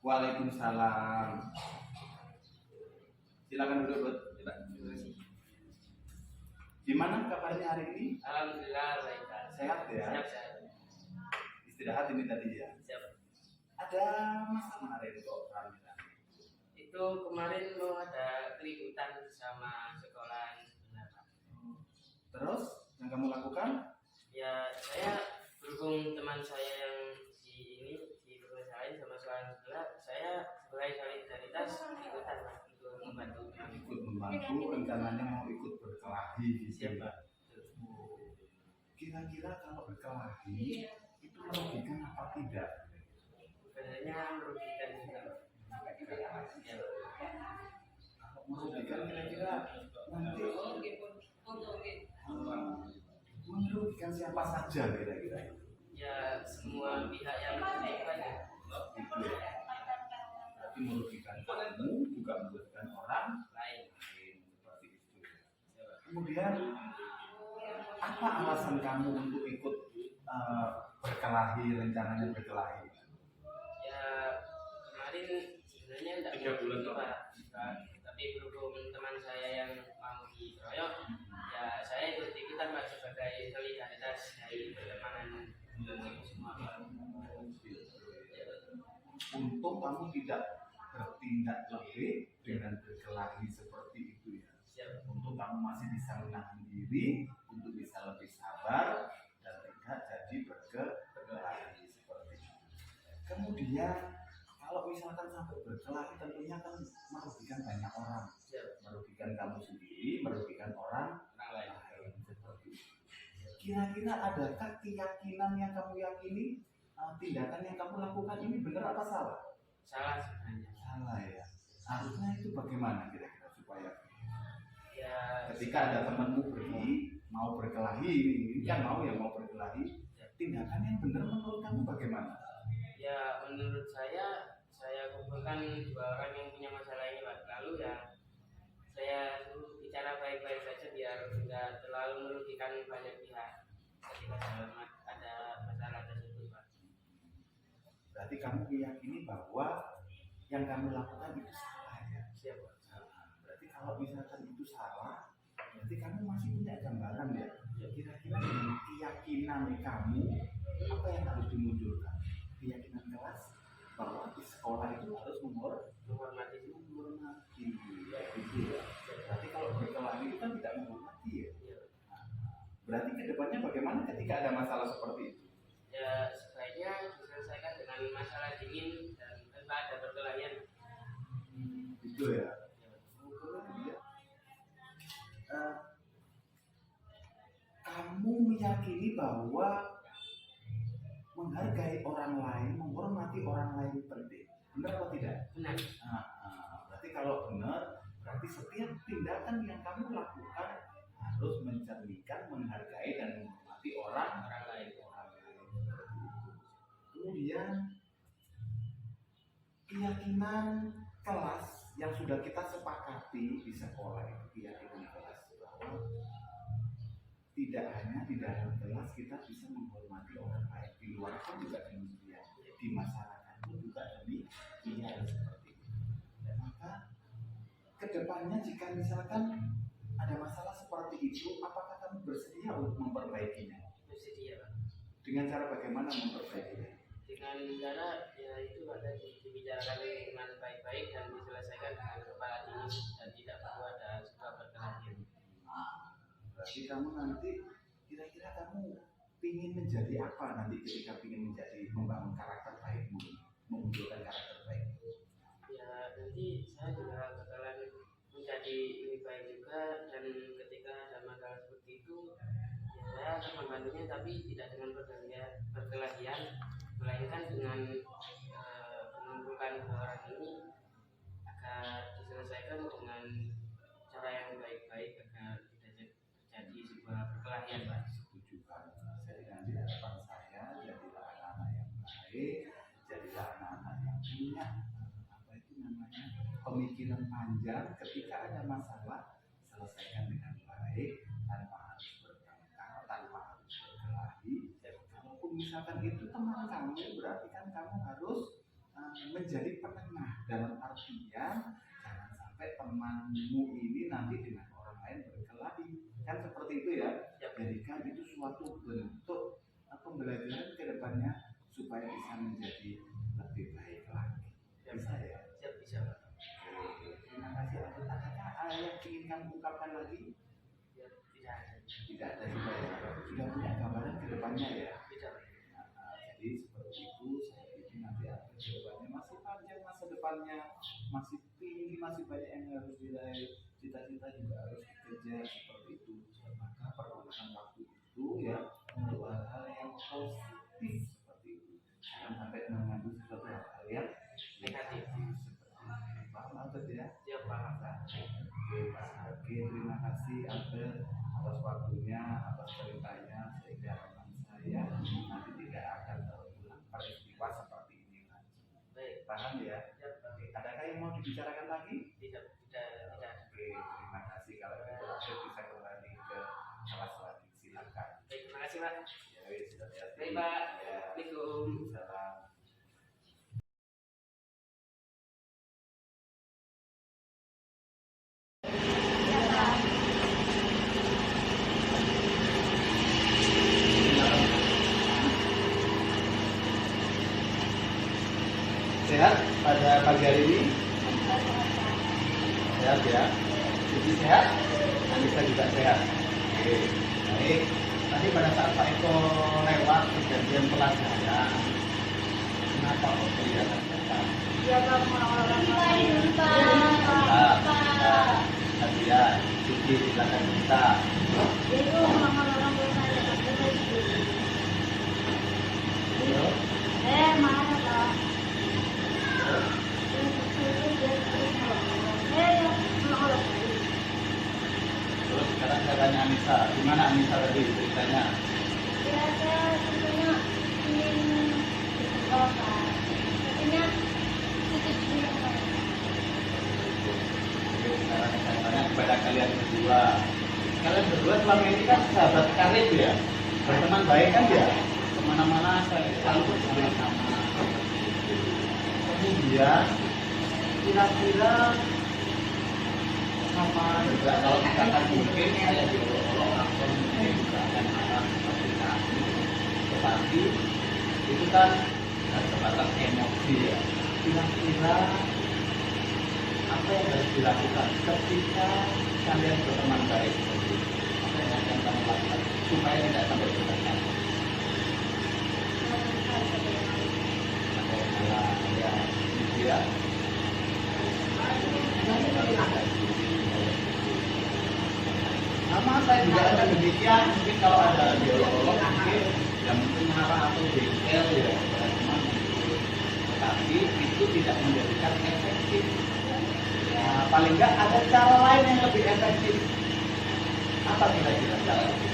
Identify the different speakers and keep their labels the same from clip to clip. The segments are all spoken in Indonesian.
Speaker 1: Waalaikumsalam. Silakan duduk, Bud. Gimana kabarnya hari ini?
Speaker 2: Alhamdulillah baik.
Speaker 1: Sehat ya?
Speaker 2: Sehat.
Speaker 1: Istirahat ini tadi ya?
Speaker 2: Siap.
Speaker 1: Ada masalah kemarin kok Ramila?
Speaker 2: Itu kemarin mau ada keributan sama sekolahan sebelah.
Speaker 1: Terus yang kamu lakukan?
Speaker 2: Ya saya berhubung teman saya yang di permasalahan sama sekolahan sebelah, saya sebagai solidaritas ikutan Pak untuk membantu.
Speaker 1: Ikut membantu, rencananya mau ikut berkelahi gitu.
Speaker 2: Siap Pak.
Speaker 1: Kira-kira kalau berkelahi itu merugikan apa tidak?
Speaker 2: Sebenarnya merugikan juga. Ya.
Speaker 1: Kalau merugikan kira-kira nanti merugikan siapa saja kira-kira?
Speaker 2: Ya semua pihak yang terlibat ya.
Speaker 1: Itu ya. Berarti merugikan kamu juga merugikan orang
Speaker 2: Lain.
Speaker 1: seperti itu. Kemudian apa alasan kamu untuk ikut berkelahi, rencananya berkelahi?
Speaker 2: Ya kemarin sebenarnya tidak
Speaker 1: 3 bulan tuh.
Speaker 2: Pak, tapi berhubung teman saya yang mau dikeroyok, ya saya ikut ikutan Pak sebagai solidaritas dari pertemanan semua Pak.
Speaker 1: Untung kamu tidak bertindak lebih dengan berkelahi seperti itu ya.
Speaker 2: Siap.
Speaker 1: Untung kamu masih bisa menahan diri untuk bisa lebih sabar dan tidak jadi berkelahi seperti itu. Kemudian kalau misalkan sampai berkelahi tentunya kan merugikan banyak orang.
Speaker 2: Siap.
Speaker 1: Merugikan kamu sendiri, merugikan orang
Speaker 2: lain.
Speaker 1: seperti itu. Kira-kira adakah keyakinan yang kamu yakini tindakan yang kamu lakukan ini benar apa salah?
Speaker 2: Salah sebenarnya.
Speaker 1: Salah ya. Harusnya itu bagaimana kira-kira supaya
Speaker 2: Ya
Speaker 1: ketika ada temanmu pergi mau berkelahi, ini kan mau berkelahi, tindakan yang benar menurut kamu bagaimana?
Speaker 2: ya menurut saya kumpulkan 2 orang yang punya masalah ini Pak. Lalu ya saya suruh bicara baik-baik saja biar tidak terlalu merugikan banyak pihak ketika ada masalah tersebut Pak.
Speaker 1: Berarti kamu meyakini bahwa yang kamu lakukan itu salah ya?
Speaker 2: Siap Pak.
Speaker 1: Berarti kalau misalkan itu salah, berarti kamu masih punya gambaran ya? Kira-kira dengan keyakinan kamu apa yang harus dimunculkan? Keyakinan kelas bahwa di sekolah itu harus menghormati ya, gitu ya. Berarti kalau berkelahi itu kan tidak menghormati ya. Nah, berarti kedepannya bagaimana ketika ada masalah seperti itu?
Speaker 2: Ya sebaiknya diselesaikan dengan masalah dingin dan tanpa ada perkelahian.
Speaker 1: Itu ya. Kamu meyakini bahwa menghargai orang lain, menghormati orang lain penting. Benar atau tidak?
Speaker 2: Benar.
Speaker 1: Berarti kalau benar, berarti setiap tindakan yang kamu lakukan harus mencerminkan, menghargai dan menghormati orang lain. Kemudian keyakinan kelas yang sudah kita sepakati di sekolah itu, keyakinan kelas bahwa tidak hanya di dalam kelas kita bisa menghormati orang lain, di luar pun juga demikian, di masyarakat pun juga demikian seperti itu. Dan maka kedepannya jika misalkan ada masalah seperti itu, apakah kamu bersedia untuk memperbaikinya?
Speaker 2: Bersedia Pak.
Speaker 1: Dengan cara bagaimana memperbaikinya?
Speaker 2: Dengan cara ya itu ada dibicarakan dengan baik-baik dan diselesaikan dengan kepala dingin dan tidak perlu ada sebuah perkelahian.
Speaker 1: Berarti kamu nanti kira-kira kamu ingin menjadi apa nanti ketika ingin menjadi membangun karakter baikmu, memunculkan karakter baik?
Speaker 2: Ya nanti saya juga bakalan menjadi lebih baik juga, dan ketika ada masalah seperti itu ya saya akan membantunya, tapi tidak dengan perkelahian, melainkan dengan mengumpulkan 2 orang ini agar diselesaikan dengan cara yang baik-baik agar tidak terjadi sebuah perkelahian Pak.
Speaker 1: Setuju Pak. Jadi nanti harapan saya jadilah anak-anak yang baik, jadilah anak-anak yang punya pemikiran panjang. Ketika ada masalah selesaikan dengan baik tanpa harus bertengkar, tanpa harus berkelahi. Kalaupun misalkan itu teman kamu, berarti kan kamu harus menjadi penengah artian jangan sampai temanmu ini nanti dengan orang lain berkelahi, kan seperti itu ya. Jadikan itu suatu bentuk pembelajaran ke depannya supaya bisa menjadi lebih baik lagi. Bisa ya?
Speaker 2: Bisa.
Speaker 1: Oke, terima kasih. Adakah ada yang ingin kamu ungkapkan lagi?
Speaker 2: Ya, tidak ada.
Speaker 1: Tidak ada juga ya. Sudah punya gambaran ke depannya ya.
Speaker 2: Tidak.
Speaker 1: Jadi seperti itu, saya pikir nanti ke depannya masih panjang masa depannya, masih tinggi, masih banyak yang harus diraih, cita-cita juga harus dikejar seperti itu. Maka pergunakan waktu itu ya untuk hal-hal yang positif seperti itu. Jangan sampai mengambil sesuatu hal yang
Speaker 2: Negatif.
Speaker 1: Paham Albert ya?
Speaker 2: Ya, paham.
Speaker 1: Oke, Pak Haki, terima kasih Albert atas waktunya, atas ceritanya, sehingga teman saya nanti tidak akan terulang peristiwa seperti ini lagi.
Speaker 2: Baik.
Speaker 1: Paham ya?
Speaker 2: Ya,
Speaker 1: Oke, adakah yang mau dibicarakan lagi?
Speaker 2: tidak.
Speaker 1: Oke, terima kasih. Kalau gitu Albert bisa kembali ke kelas lagi. Silakan.
Speaker 2: Baik, terima kasih, Pak.
Speaker 1: Ya, wis, hati-hati.
Speaker 2: Baik, Pak.
Speaker 1: Ya.
Speaker 2: Assalamualaikum.
Speaker 1: Salam. Sehat pada pagi hari ini? Sehat ya? Jadi sehat? Anissa juga sehat? Oke, baik. Tadi pada saat Pak Eko lewat kejadian pelajaran, kenapa kok kelihatan sehat?
Speaker 3: Ya Pak, orang-orang
Speaker 1: Hadiah, Cici silakan kita.
Speaker 3: itu orang-orang bertanya mana Pak?
Speaker 1: Terus sekarang saya tanya Anissa, gimana Anissa tadi ceritanya?
Speaker 3: Ya saya tentunya ingin berdoa, tentunya sedikit dulu Pak.
Speaker 1: Oke, sekarang saya tanya kepada kalian berdua. Kalian berdua selama ini kan sahabat karib ya, berteman baik kan ya, kemana-mana selalu bersama-sama. Kemudian kira-kira sama juga kalau misalkan mungkin saya diolok-olok atau mungkin juga akan akan seperti kami, tetapi itu kan sebatas emosi ya. Kira-kira apa yang harus dilakukan ketika kalian berteman baik seperti itu? Apa yang akan kamu lakukan supaya tidak sampai bertengkar? Ya, ya. Sama saya juga ada demikian. Mungkin kalau ada dialog mungkin yang mungkin marah atau jengkel ya, teman. Tetapi itu tidak menjadikan efektif. Nah, paling nggak ada cara lain yang lebih efektif. Apa kira-kira cara itu?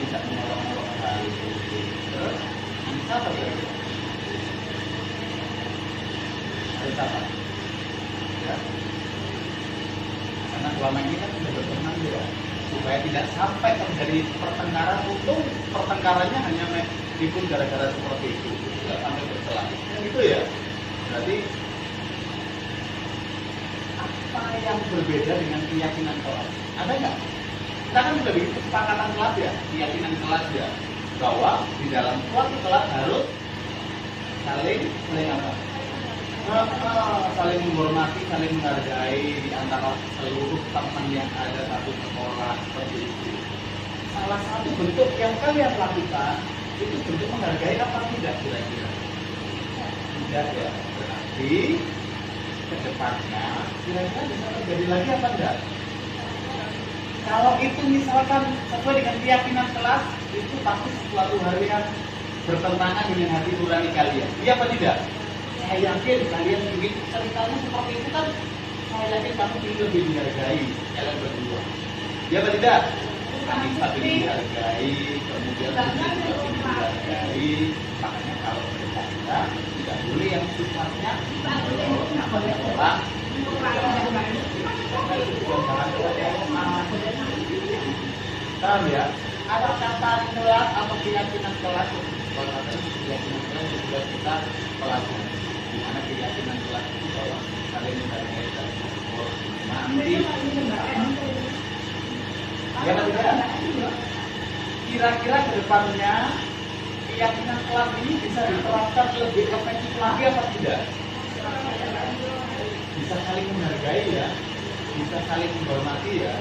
Speaker 1: Tidak menolong-nolong hal itu. Terus, bisa apa kira-kira? Harus apa? Ya. Karena selama ini kan sudah berteman ya, supaya tidak sampai terjadi pertengkaran. Untung pertengkarannya hanya meskipun gara-gara seperti itu, tidak sampai berkelahi. Kan gitu ya. Berarti apa yang berbeda dengan keyakinan kelas? Ada nggak? Kita kan sudah bikin kesepakatan kelas ya, keyakinan kelas ya, bahwa di dalam suatu kelas harus saling apa? Saling menghormati, saling menghargai di antara seluruh teman yang ada satu sekolah seperti itu. Salah satu bentuk yang kalian lakukan itu bentuk menghargai apa tidak kira-kira? Tidak ya. Berarti kedepannya kira-kira bisa terjadi lagi apa enggak? Kalau itu misalkan sesuai dengan keyakinan kelas, itu pasti suatu hal yang bertentangan dengan hati nurani kalian. Iya apa tidak? Saya yakin kalian ingin ceritanya seperti itu kan. Saya yakin kamu ingin lebih dihargai kalian berdua. Ya apa tidak? Anissa ingin dihargai, kemudian Cici juga ingin dihargai. Makanya kalau bercanda tidak boleh yang sifatnya orang. Paham ya? Ada kata kelas atau keyakinan kelas. Kalau kata keyakinan kelas juga kita kita pelajari di mana keyakinan kelas itu bahwa saling menghargai dan menghormati. Ya tidak? Kira-kira ke depannya keyakinan kelas ini bisa diterapkan lebih efektif lagi apa tidak? Bisa saling menghargai ya, bisa saling menghormati ya.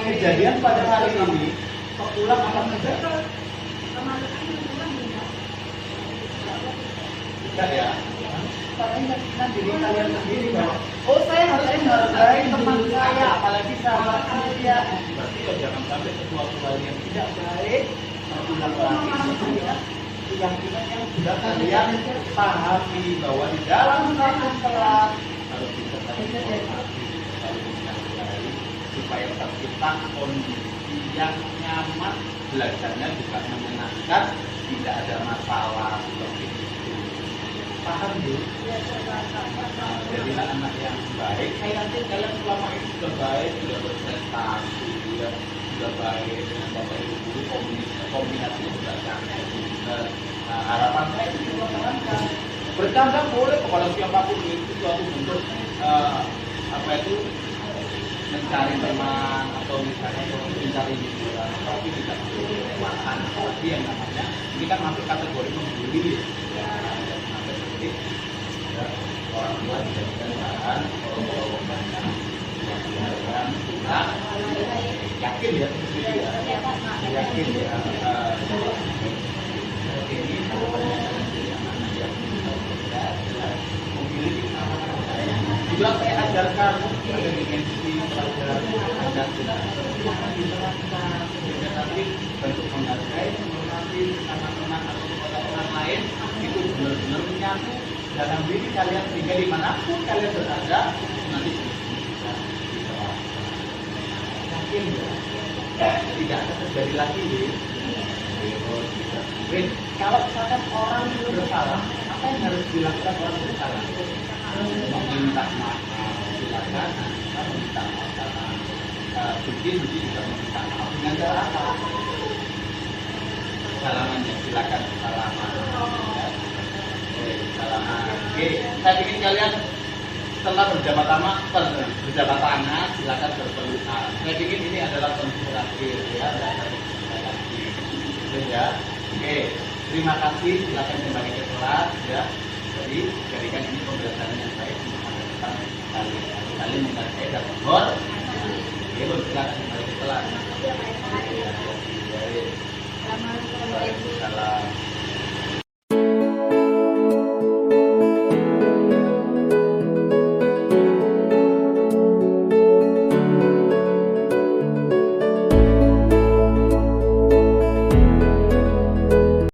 Speaker 1: Kejadian pada hari ini pulang apa tidak? Tidak ya. Kalian yakinkan diri kalian sendiri bahwa oh saya harus menghargai teman saya, apalagi sahabat saya. Berarti ya jangan sampai sesuatu hal yang tidak baik terulang lagi. Keyakinan yang sudah kalian pahami bahwa di dalam satu kelas harus bisa saling menghormati, saling menghargai supaya tercipta kondisi yang nyaman, belajarnya juga menyenangkan, tidak ada masalah seperti itu. Paham Bu? Jadilah anak yang baik. Saya yakin kalian selama ini sudah baik, sudah berprestasi, sudah baik dengan bapak ibu guru, kombinasinya sudah cantik. Harapan saya itu dilaksanakan. Bercanda boleh kepada siapapun itu suatu bentuk apa itu mencari teman atau misalnya mencari hiburan, tapi tidak kelewatan. Tapi yang namanya ini kan masuk kategori membuli ya. Ya, orang tua dijadikan bahan orang banyak yang diharapkan kita yakin ya yakin ya ini memiliki juga saya ajarkan ada dimensi pelajaran ada tidak tapi bentuk menghargai menghormati teman-teman atau orang lain itu benar-benar menyatu dalam diri kalian sehingga dimanapun kalian berada nanti bisa yakin ya tidak akan terjadi lagi kalau misalkan orang itu bersalah apa yang harus dilakukan orang bersalah meminta maaf silakan meminta maaf karena mungkin juga meminta maaf dengan cara apa salamannya silakan salaman salaman. Oke, saya ingin kalian setelah berjabat tangan silakan berpelukan. Saya ingin ini adalah bentuk terakhir ya, ya. Oke, terima kasih. Silakan kembali ke kelas ya. Jadi jadikan ini pembelajaran yang baik untuk masa depan kalian. Kalian menghargai dan menghormati. Oke, silakan kembali ke kelas. Assalamualaikum.